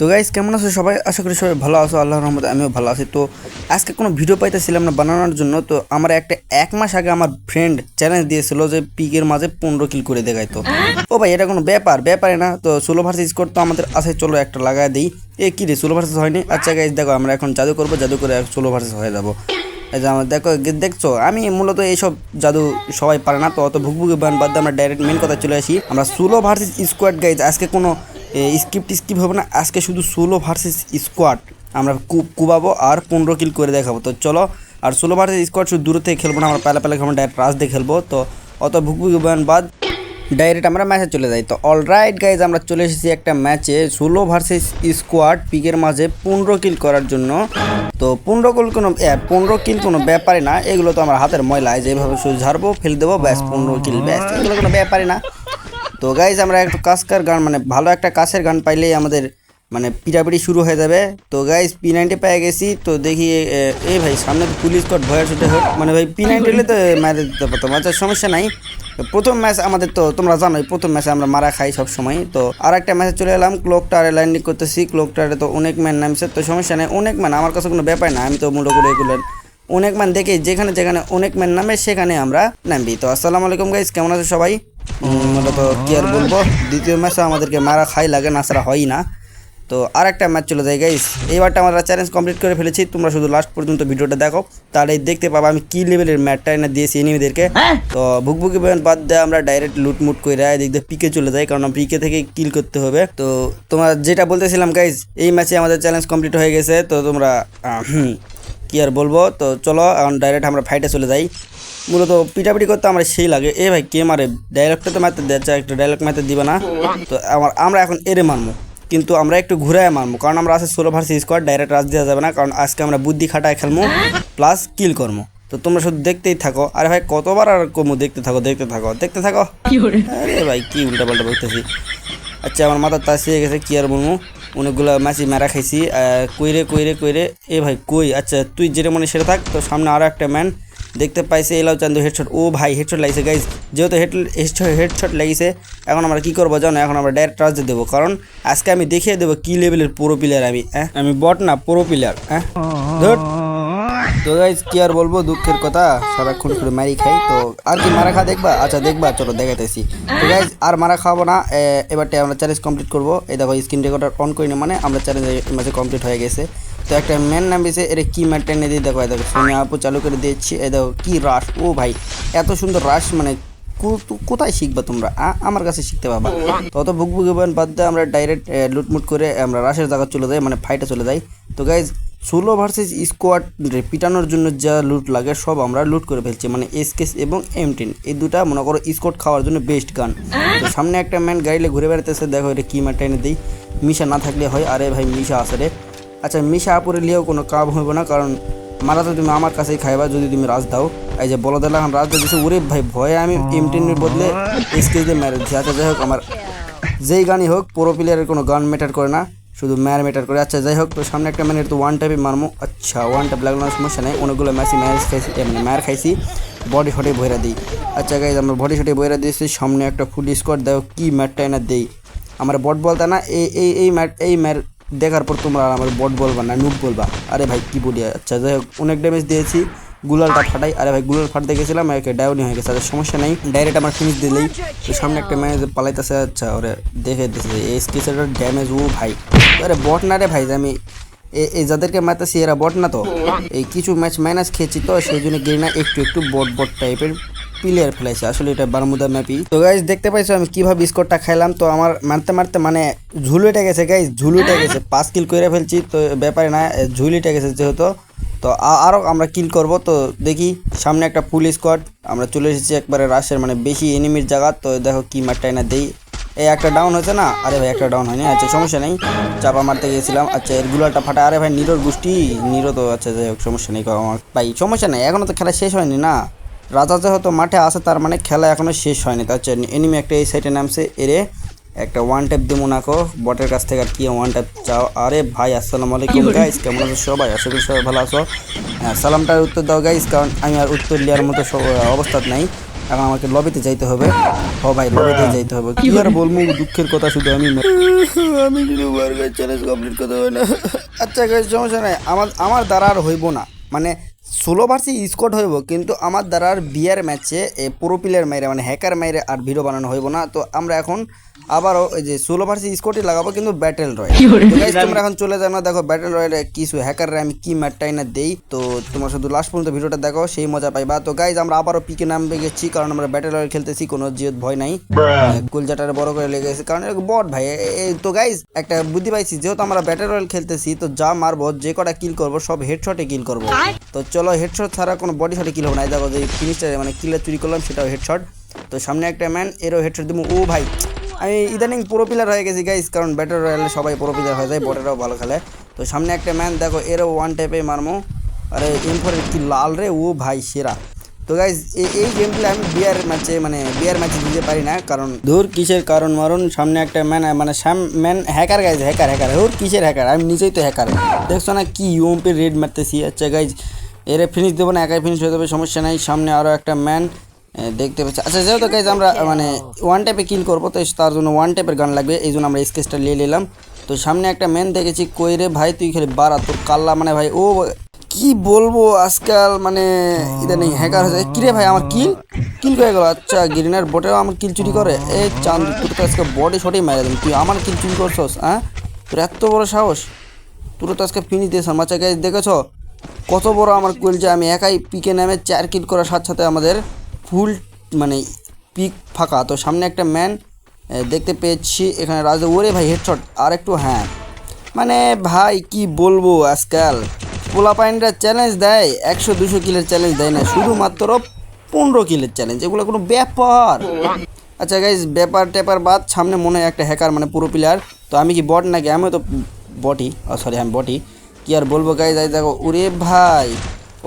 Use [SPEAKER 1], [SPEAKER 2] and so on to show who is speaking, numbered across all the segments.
[SPEAKER 1] তো গাইস কেমন আছো সবাই? আশা করি সবাই ভালো আছো, আল্লাহর রহমতে আমিও ভালো আছি। তো আজকে কোনো ভিডিও পাইতেছিলাম না বানানোর জন্য। তো আমার এক মাস আগে আমার ফ্রেন্ড চ্যালেঞ্জ দিয়েছিল যে পিকের মাঝে 15 কিল করে দেখাইতো। ও ভাই এটা কোনো ব্যাপারে না। তো সোলো ভার্সেস স্কোয়াড তো আমাদের আছে, চলো একটা লাগায় দিই। কি রে সোলো ভার্সেস হয়নি? আচ্ছা গাইস দেখো আমরা এখন জাদু করবো, জাদু করে সোলো ভার্সেস হয়ে যাবো। এই যে আমার দেখছো আমি মূলত এইসব জাদু সবাই পারে না, তো অত ভুকভুকি বাদ দিয়ে আমরা ডাইরেক্ট মেন কথা চলে আসি। আমরা সোলো ভার্সেস স্কোয়াড গাইজ, আজকে কোনো স্কিপ হবে না, আজকে শুধু সোলো ভার্সেস স্কোয়াড আমরা কুবাবো আর 15 কিল করে দেখাবো। তো চলো, আর সোলো ভার্সেস স্কোয়াড শুধু দূর থেকে খেলবো না, আমরা পালা খেলবো, ডাইরেক্ট রাশ দিয়ে খেলবো। তো অত ভুকভুকি বাদ ডাইরেক্ট আমরা ম্যাচে চলে যাই। তো অলরাইট গাইজ আমরা চলে এসেছি একটা ম্যাচে সোলো ভার্সেস স্কোয়াড পিকের মাঝে 15 কিল করার জন্য। তো 15 কিল কোনো ব্যাপারই না, এগুলো তো আমার হাতের ময়লা, যেভাবে শুধু ঝাড়বো ফেলে দেবো ব্যাস 15 কিল ব্যাস, এগুলো কোনো ব্যাপারই না। তো গাইজ আমরা একটু কাজকার গান মানে ভালো একটা কাছের গান পাইলেই আমাদের মানে পিটাপিটি শুরু হয়ে যাবে। তো গাইজ P90 পেয়ে গেছি। তো দেখি এই ভাই সামনে তো পুলিশ স্কোয়াড ভয়ের ছুটে মানে ভাই P90 হলে তো ম্যাচ দিতে পারতাম, আচ্ছা সমস্যা নাই। প্রথম ম্যাচ আমাদের তো তোমরা জানোই, প্রথম ম্যাচে আমরা মারা খাই সব সময়। তো আর একটা ম্যাচে চলে এলাম, ক্লক টাওয়ারে ল্যান্ডিং করতেছি। ক্লক টাওয়ারে তো অনেক ম্যান নামছে, তো সমস্যা নেই, অনেক ম্যান আমার কাছে কোনো ব্যাপার না, আমি তো মূল্য করে এগুলো অনেক ম্যান দেখে যেখানে অনেক ম্যান নামে সেখানে আমরা নামবি। তো আসসালামু আলাইকুম গাইজ, কেমন আছো সবাই? মূলত কি আর বলবো, দ্বিতীয় ম্যাচে আমাদেরকে মারা খাই লাগে না, ছাড়া হয় না। তো আর একটা ম্যাচ চলে যায় গাইস, এইবারটা আমরা চ্যালেঞ্জ কমপ্লিট করে ফেলেছি। তোমরা শুধু লাস্ট পর্যন্ত ভিডিওটা দেখো, তাহলেই দেখতে পাবো আমি কি লেভেলের ম্যাচটা এনে দিয়েছি এনিমিদেরকে। তো ভুকভুকি বাদ দিয়ে আমরা ডাইরেক্ট লুটমুট করে এদিক দিয়ে পিকে চলে যাই, কারণ পিকে থেকে কিল করতে হবে। তো তোমরা যেটা বলতেছিলাম গাইস, এই ম্যাচে আমাদের চ্যালেঞ্জ কমপ্লিট হয়ে গেছে। তো তোমরা কি আর বলবো, তো চলো এখন ডাইরেক্ট আমরা ফাইটে চলে যাই। মূলত পিটাপিটি করতে আমরা সেই লাগে। এ ভাই কে মারে? ডায়লগটা তো মারতে দেয়, একটা ডায়লগ মারতে দিবে না। তো আমরা এখন এরে মারবো, কিন্তু আমরা একটু ঘুরায় মারবো, কারণ আমরা আছে সোলো ভার্সেস স্কোয়াড, ডাইরেক্ট রাজ দেওয়া যাবে না, কারণ আজকে আমরা বুদ্ধি খাটায় খেলবো প্লাস কিল করবো। তো তোমরা শুধু দেখতেই থাকো। আরে ভাই কতবার আর কমু, দেখতে থাকো। আরে ভাই কি উল্টা পাল্টা বলতেছি। আচ্ছা আমার মাথা তাসিয়ে গেছে, কি আর বলবো, অনেকগুলো ম্যাচই মেরা খাইছি। কইরে এ ভাই কই? আচ্ছা তুই যেটা মনে সেটা থাক। তো সামনে আরও একটা ম্যান দেখতে পাইছে, এলাও চান্দু হেডশট। ও ভাই হেডশট লাগিয়েছে গাইজ, যেহেতু হেডশট লাগিয়েছে, এখন আমরা কি করবো জানো? এখন আমরা ডাইরেক্ট রাজ দেবো, কারণ আজকে আমি দেখিয়ে দেবো কি লেভেলের প্রো প্লেয়ার আমি বট না, প্রো প্লেয়ার। ধর তো গাইজ কি আর বলবো, দুঃখের কথা, সারাক্ষণ করে মারি খাই। তো আর কি মারা খা দেখবা? আচ্ছা দেখবা, চলো দেখাইতেছি। তো গাইজ আর মারা খাওয়াবো না, এবারটা আমরা চ্যালেঞ্জ কমপ্লিট করবো। এই দেখো স্ক্রিন রেকর্ডার অন করি না, মানে আমরা চ্যালেঞ্জ মাঝে কমপ্লিট হয়ে গেছে। তো একটা ম্যান নামিয়েছে, এর কি ম্যাট টেনে দিয়ে দেখো, দেখো সোনিয়া আপু চালু করে দিচ্ছি। এই দেখো কি রাশ, ও ভাই এত সুন্দর রাশ, মানে কোথায় শিখবা তোমরা? আমার কাছে শিখতে পাবা। তত ভুকভুকি বাদ দিয়ে আমরা ডাইরেক্ট লুটমুট করে আমরা রাশের জায়গা চলে যাই, মানে ফাইটে চলে যাই। তো গাইজ সোলো ভার্সেস স্কোয়াড পিটানোর জন্য যা লুট লাগে সব আমরা লুট করে ফেলছি, মানে এসকেস এবং M10, এই দুটা মনে করো স্কোয়াড খাওয়ার জন্য বেস্ট গান। তো সামনে একটা ম্যান গাড়িলে ঘুরে বেড়াতেছে, দেখো এটা কি ম্যাট এনে দিই। মিশা না থাকলে হয়, আরে ভাই মিশা আছে রে। আচ্ছা মিশা আপুরে নিয়েও কোনো কাম হইব না, কারণ মারা তো তুমি আমার কাছেই খাইবা যদি তুমি রাজ দাও। এই যে বলো দিলাম রাজ দিয়েছে, ওরে ভাই ভয়ে আমি M10 বদলে এসকেস দিয়ে মেরে দিচ্ছি। আচ্ছা যাই হোক, আমার যেই গানই হোক প্রো প্লেয়ারের কোনো গান ম্যাটার করে না, শুধু ম্যাটার করে। আচ্ছা যাই হোক, তো সামনে একটা ম্যানের তো ওয়ান টাইপে মারমো। আচ্ছা ওয়ান টাইপ লাগলো না, সমস্যা নেই, অনেকগুলো ম্যাচ খাইছি, বডি শটে বইরা দিই। আচ্ছা গাইজ আমরা বডি শটে বইরা দিয়েছি, সামনে একটা ফুল স্কোয়াড, দেখো কি ম্যাটটা এনে দেই। আমার বট বলতে না, এই ম্যাট দেখার পর তোমরা আমার বট বলবা না, নুব বলবা। আরে ভাই কি বলি। আচ্ছা যাই হোক, অনেক ড্যামেজ দিয়েছি, গুলালটা ফাটাই। আরে ভাই গুলাল ফাটতে গেছিলাম, একে ডাউনি হয়ে গেছে। সমস্যা নেই, ডাইরেক্ট আমার ফিনিশ দিলেই। তো সামনে একটা ম্যানেজ পালাইতেছে, আচ্ছা ওরে দেখে দিতেছে এসকেসের ড্যামেজ। ও ভাই আরে বট না রে ভাই, আমি এই যাদেরকে মারতেছি এরা বট না। তো এই কিছু ম্যাচ মাইনাস খেয়েছি, তো সেই জন্য গেই না একটু বট টাইপের প্লেয়ার ফেলাইছে, আসলে এটা বারমুদা ম্যাপই। তো গাইজ দেখতে পাইছো আমি কিভাবে স্কোরটা খাইলাম। তো আমার মারতে মানে ঝুলুটা গেছে গাইজ, ঝুলুটা গেছে, 5 কিল করে ফেলছি। তো ব্যাপারে না, ঝুলিটা গেছে যেহেতু। তো আরও আমরা কিল করব। তো দেখি সামনে একটা ফুল স্কোয়াড, আমরা চলে এসেছি একবারে রাশের মানে বেশি এনিমির জায়গা। তো দেখো কি মারটাই না দেই। এই একটা ডাউন হয়েছে না? আরে ভাই একটা ডাউন হয়নি, আচ্ছা সমস্যা নেই, চাপা মারতে গিয়েছিলাম। আচ্ছা এর গুলাটা ফাটা, আরে ভাই নিরোর গোষ্ঠী নিরো। তো আচ্ছা যাই হোক সমস্যা নেই আমার ভাই, সমস্যা নেই, এখনও তো খেলা শেষ হয়নি না। রাজা যেহেতু মাঠে আসে তার মানে খেলা এখনও শেষ হয়নি। তো আচ্ছা এনিমি একটা এই সাইডে নামছে, এরে একটা ওয়ান ট্যাপ দেবো নাকো বটের কাছ থেকে, আর কি ওয়ান ট্যাপ চাও? আরে ভাই আসসালামু আলাইকুম গাইস, কেমন আছো সবাই? আশা করি সবাই ভালো আছো। হ্যাঁ সালামটার উত্তর দাও গাইস, কারণ আমি আর উত্তর দেওয়ার মতো অবস্থা নাই। এখন আমাকে লবিতে যাইতে হবে। ও ভাই লবিতে যাইতে হবে, কি আর বলবো দুঃখের কথা, শুধু আমি আমি যদি বারবার চ্যালেঞ্জ কমপ্লিট করতে পারি না। আচ্ছা গাইস সমস্যা নাই, আমার দ্বারা আর হইব না, মানে 16 ভার্সেস স্কোয়াড হইব, কিন্তু আমার দ্বারা আর বিয়ার ম্যাচে প্রো প্লেয়ার মাইরে মানে হ্যাকার মাইরে আর ভিডিও বানানো হইব না। তো আমরা এখন আবারও এই যে 16 ভার্সেস স্কোয়াডই লাগাবো, কিন্তু ব্যাটেল রয়্যাল। তোমরা এখন চলে যাও না, দেখো ব্যাটেল রয়্যালে কিছু হ্যাকাররা আমি কি ম্যাটটাই না দেই। তো তোমরা শুধু লাস্ট পর্যন্ত ভিডিওটা দেখো, সেই মজা পাইবা। তো গাইজ আমরা আবারও পিকে নামবে গেছি, কারণ আমরা ব্যাটেল রয়্যাল খেলতেছি, কোনো জিত ভয় নাই। কুলজাটারে বড় করে লেগেছে কারণ বট ভাই। তো গাইজ একটা বুদ্ধি পাইছি, যেহেতু আমরা ব্যাটেল রয়্যাল খেলতেছি, তো যা মারবো যে কটা কিল করবো সব হেডশটে কিল করবো। তো চলো হেডশট ছাড়া কোনো বডি শটে কিল হবে না। দেখো যে ফিনিশটা মানে কিলটা চুরি করলাম সেটাও হেডশট। তো সামনে একটা ম্যান, এরও হেডশট দেবো। ও ভাই আমি ইদানিং প্রো প্লেয়ার হয়ে গেছি গাইস, কারণ ব্যাটেল রয়্যালে সবাই প্রো প্লেয়ার হয়ে যায়, বটেরাও ভালো খেলে। তো সামনে একটা ম্যান, দেখো এরও ওয়ান টাইপে মারমো। আরে M4 কি লাল রে, ও ভাই সেরা। তো গাইস এই গেম প্লে আমি বিয়ার ম্যাচে দিতে পারি না, কারণ দূর কিসের কারণ মারুন। সামনে একটা ম্যান, মানে ম্যান হ্যাকার গাইজ, হ্যাকার ওর কিসের হ্যাকার, আমি নিজেই তো হ্যাকার। দেখছো না কি ইউএমপি রেড মারতেছি। আচ্ছা গাইজ এর ফিনিশ দেবো না, একাই ফিনিশ হয়ে যাবে, সমস্যা নাই। সামনে আরও একটা ম্যান দেখতে পাচ্ছি। আচ্ছা যেহেতু গাইজ আমরা মানে ওয়ান টাইপে কিল করবো, তো তার জন্য ওয়ান টাইপের গান লাগবে, এই জন্য আমরা স্কেচটা নিয়ে নিলাম। তো সামনে একটা ম্যান দেখেছি, কই রে ভাই তুই খেলে বাড়া, তোর কাল্লা মানে ভাই ও কি বলবো আজকাল মানে ইদানিং হ্যাকার হয়েছে। কিরে ভাই আমার কিল হয়ে গেল। আচ্ছা গ্রিনার বোটেও আমার কিল চুরি করে। এই চাঁদ তোর তো আজকে বডি শটেই মারা দেন, তুই আমার কিল চুরি করছস? হ্যাঁ তোর এত বড় সাহস, তোর তো আজকে ফিনিশ দিয়েছ। আচ্ছা গাইজ দেখেছো কত বড় আমার কুইল, যে আমি একাই পিকে নামে 4 কিল করার সাথে সাথে আমাদের ফুল মানে পিক ফাঁকা। তো সামনে একটা ম্যান দেখতে পেয়েছি এখানে রাজা, ওরে ভাই হেডশট আর একটু। হ্যাঁ মানে ভাই কি বলবো আজকাল পোলাপাইনরা চ্যালেঞ্জ দেয় 100-200 কিলের চ্যালেঞ্জ দেয় না, শুধুমাত্র 15 কিলের চ্যালেঞ্জ, এগুলো কোনো ব্যাপার? আচ্ছা গাইজ ব্যাপার ট্যাপার বাদ, সামনে মনে হয় একটা হ্যাকার মানে পুরো প্লেয়ার। তো আমি কি বট নাকি? আমি তো বটি, সরি আমি বটি, কি আর বলবো গাইজ। দেখো ওরে ভাই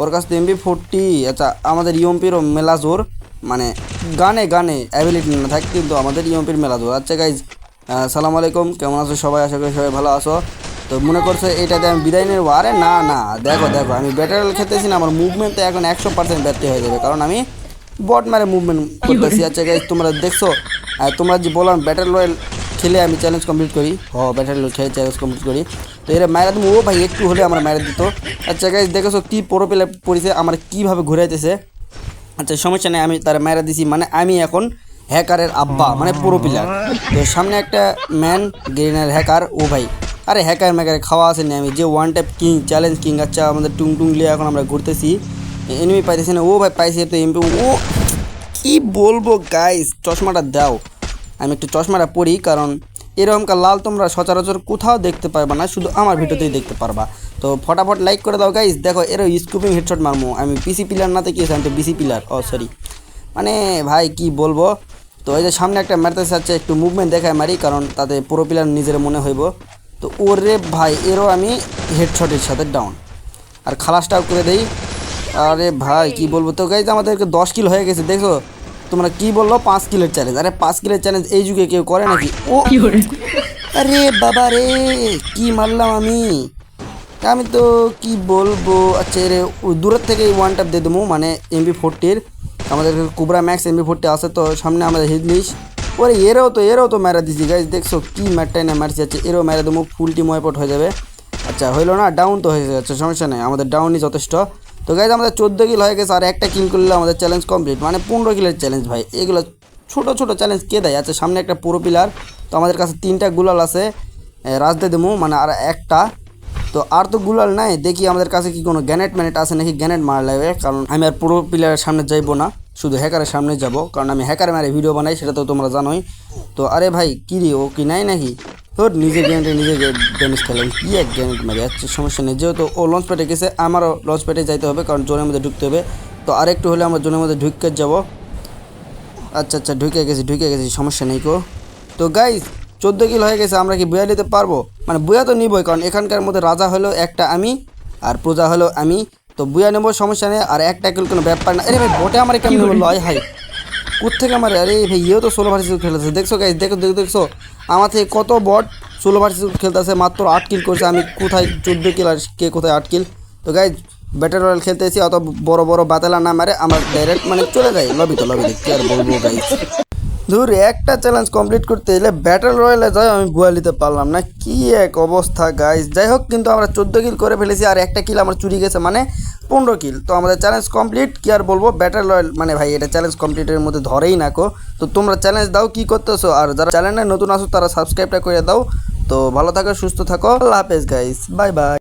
[SPEAKER 1] ওর কাছ থেকে MP40। আচ্ছা আমাদের ইউএমপিরও মেলা জোর, মানে গানে অ্যাবিলিটি না থাকে, কিন্তু আমাদের ইউএমপির মেলা জোর। আচ্ছা গাইজ সালাম আলাইকুম, কেমন আছো সবাই? আশা করি সবাই ভালো আছো। তো মনে করছো এটাতে আমি বিদায় নেব? আরে না দেখো আমি ব্যাটার খেলতেছি না, আমার মুভমেন্ট তো এখন 100% ব্যর্থ হয়ে যাবে, কারণ আমি বট মারে মুভমেন্ট করতেছি। আচ্ছা গাইজ তোমরা দেখছো, তোমরা যে বললাম ব্যাটার রয়্যাল খেলে আমি চ্যালেঞ্জ কমপ্লিট করি, ব্যাটার রয়্যাল খেলে চ্যালেঞ্জ কমপ্লিট করি, তো এরা মায়েরা তুমি ও ভাই একটু হলে আমার মায়েরা দিত। আচ্ছা গাইজ দেখেছো কি প্রো প্লেয়ার পড়েছে, আমার কীভাবে ঘুরাইতেছে। আচ্ছা সমস্যা নেই, আমি তার মায়েরা দিছি, মানে আমি এখন হ্যাকারের আব্বা মানে প্রো প্লেয়ার। তো সামনে একটা ম্যান গ্রিনার হ্যাকার, ও ভাই আরে হ্যাকার ম্যাকারে খাওয়া আসেনি, আমি যে one type king challenge king. আচ্ছা আমাদের টুং লিয়ে এখন আমরা ঘুরতেছি, এনিমি পাইতেছি না। ও ভাই পাইছি তো এমপি। ও কি বলবো গাইস, চশমাটা দাও, আমি একটু চশমাটা পরি, কারণ এরকমকার লাল তোমরা সচরাচর কোথাও দেখতে পারবা না, শুধু আমার ভিডিওতেই দেখতে পারবা। তো ফটাফট লাইক করে দাও গাইস। দেখো এরও স্কুপিং হেডশট মারমো, আমি পিসি প্লেয়ার না থেকে আমি তো বিসি প্লেয়ার, সরি মানে ভাই কি বলবো। তো এই যে সামনে একটা মারতে চাচ্ছে, একটু মুভমেন্ট দেখায় মারি, কারণ তাতে পুরো প্লেয়ার নিজের মনে হইব। তো ওরে ভাই এরও আমি হেডশটের সাথে ডাউন, আর খালাসটাও করে দেই। আরে ভাই কি বলবো। তো গাইজ আমাদেরকে 10 কিল হয়ে গেছে, দেখো তোমরা কি বললো 5 কিলের চ্যালেঞ্জ। আরে 5 কিলের চ্যালেঞ্জ এই যুগে কেউ করে নাকি? ও আরে বাবা রে কি মারলাম আমি তো কি বলবো। আচ্ছা রে দূরের থেকে ওয়ান ট্যাপ দিয়ে দেবো, মানে MP40 আমাদের কুবরা ম্যাক্স MP40 আছে। তো সামনে আমাদের হিডলিশ, ওরে এরও তো মেরা দিছি গাইজ, দেখছো কি ম্যাটটাই না মারছি। আচ্ছা এরও মেরা দেবো, ফুল টিম ওয়াইপট হয়ে যাবে। আচ্ছা হইলো না, ডাউন তো হয়ে যাচ্ছে, সমস্যা নেই, আমাদের ডাউনই যথেষ্ট। তো গাইজ আমাদের 14 কিল হয়ে গেছে, আর একটা কিল করলে আমাদের চ্যালেঞ্জ কমপ্লিট, মানে 15 কিলের চ্যালেঞ্জ ভাই। এগুলো ছোটো চ্যালেঞ্জ কে দেয়? আচ্ছা সামনে একটা পুরো পিলার, তো আমাদের কাছে 3টা গুলাল আছে, রাজদে দেবো মানে আর একটা। তো আর তো গুলাল নাই, দেখি আমাদের কাছে কি কোনো গ্যানেট ম্যানেট আছে নাকি, গ্যানেট মারা লাগবে, কারণ আমি আর পুরো প্লেয়ারের সামনে যাইবো না, শুধু হ্যাকারের সামনে যাব, কারণ আমি হ্যাকার মারে ভিডিও বানাই, সেটা তো তোমরা জানোই। তো আরে ভাই কী রে ও কি নাই নাকি, তোর নিজের গ্যানেটে নিজে ড্যামেজ খেলাম, কি এক গ্যানেট মারি। আচ্ছা সমস্যা নেই, যেহেতু ও লঞ্চ প্যাডে গেছে আমারও লঞ্চ প্যাডে যাইতে হবে, কারণ জোনের মধ্যে ঢুকতে হবে। তো আরেকটু হলে আমরা জোনের মধ্যে ঢুকে যাব। আচ্ছা ঢুকে গেছি সমস্যা নেই কো। তো গাইজ 14 কিল হয়ে গেছে, আমরা কি বুয়া নিতে পারবো? মানে বুয়া তো নিবই, কারণ এখানকার মধ্যে রাজা হলো একটা আমি আর প্রজা হলো আমি, তো বুয়া নেবো সমস্যা নেই। আর একটা কিল কোনো ব্যাপার না। আরে ভাই বটে আমার কেমন বললো, হাই কোথেকে আমার, আরে ভাই ইয়েও তো 16 ভার্সেস খেলতেছে, দেখছো গাইজ দেখছো আমার থেকে কত বট 16 ভার্সেস খেলতেছে, মাত্র 8 কিল করছে, আমি কোথায় 14 কিল আর কে কোথায় 8 কিল। তো গাইজ ব্যাটল রয়্যাল খেলতে এসে অত বড় বড় বাতালা না মারে আমরা ডাইরেক্ট মানে চলে যাই লবিতে কি আর বলবো গাইস। ধুর একটা চ্যালেঞ্জ কমপ্লিট করতে এলে ব্যাটল রয়্যালে যাই আমি বুয়া নিতে পারলাম না, কি এক অবস্থা গাইস। যাই হোক কিন্তু আমরা 14 কিল করে ফেলেছি আর একটা কিল আমার চুরি গেছে মানে 15 কিল। তো আমাদের চ্যালেঞ্জ কমপ্লিট, কি আর বলবো ব্যাটল রয়্যাল মানে ভাই এটা চ্যালেঞ্জ কমপ্লিটের মধ্যে ধরেই না কো। তো তোমরা চ্যালেঞ্জ দাও কি করতেছো, আর যারা চ্যানেলে নতুন আসো তারা সাবস্ক্রাইবটা করে দাও। তো ভালো থাকো সুস্থ থাকো, আল্লাহ হাফেজ গাইস, বাই বাই।